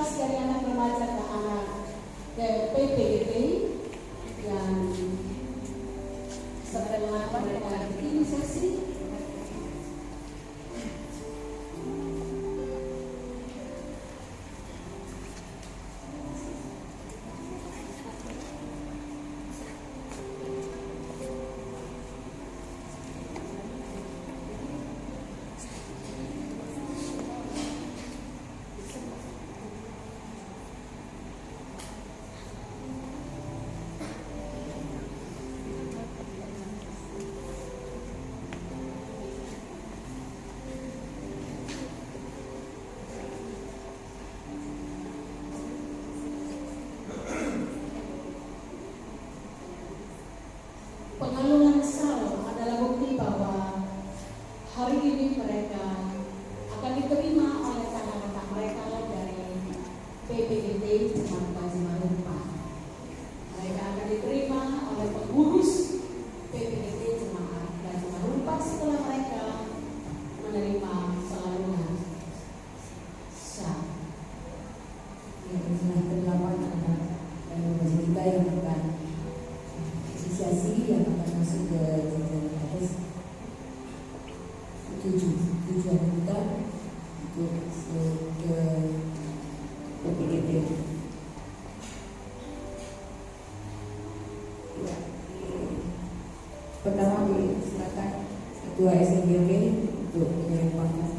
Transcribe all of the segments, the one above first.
mobilitas dari anak remaja ke anak ke PPGT yang setelah mereka diinisiasi pengalungan sal adalah bukti bahwa hari ini mereka akan diterima oleh kakak-kakak mereka dari PPGT Jemaat Simalungun. Mereka akan diterima oleh pengurus PPGT Jemaat Simalungun setelah mereka menerima salungan sal. Yang telah terlawan adalah kita yang akan inisiasi yang akan masuk ke jenjang atas tujuan kita untuk ke PPGT. Ya, pertama disilakan Ketua SNGP untuk menyampaikan.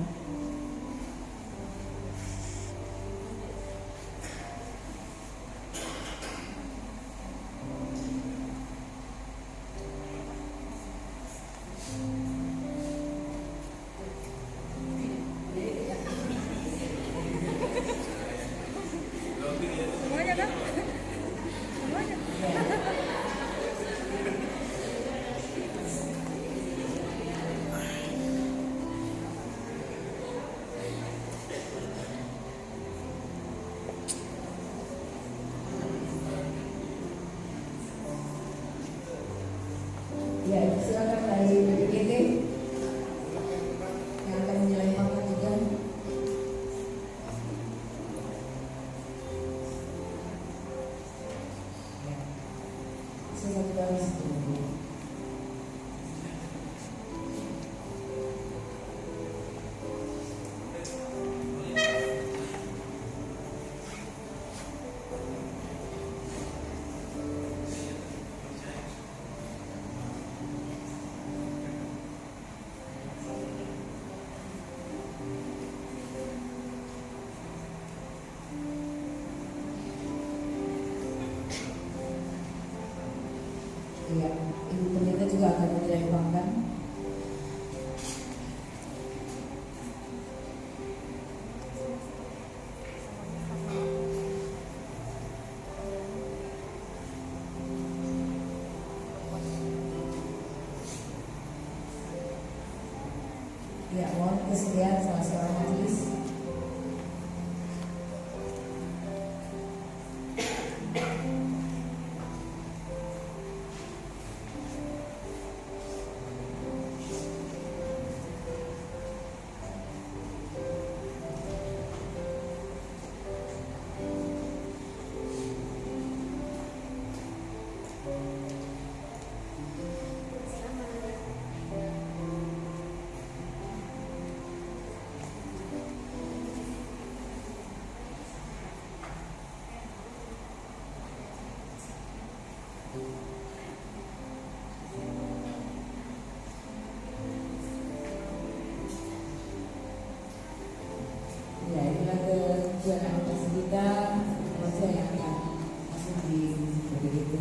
Ya, silakan dari PPGT yang akan menyelesaikan juga. Ya, saya sudah ya, Ibu Pendeta juga akan menyelesaikan. Ya, mohon kesediaan salah seorang majelis. Ya, inilah tujuan atas kita, manusia yang akan masuk di PPGT.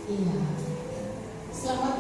Iya. Selamat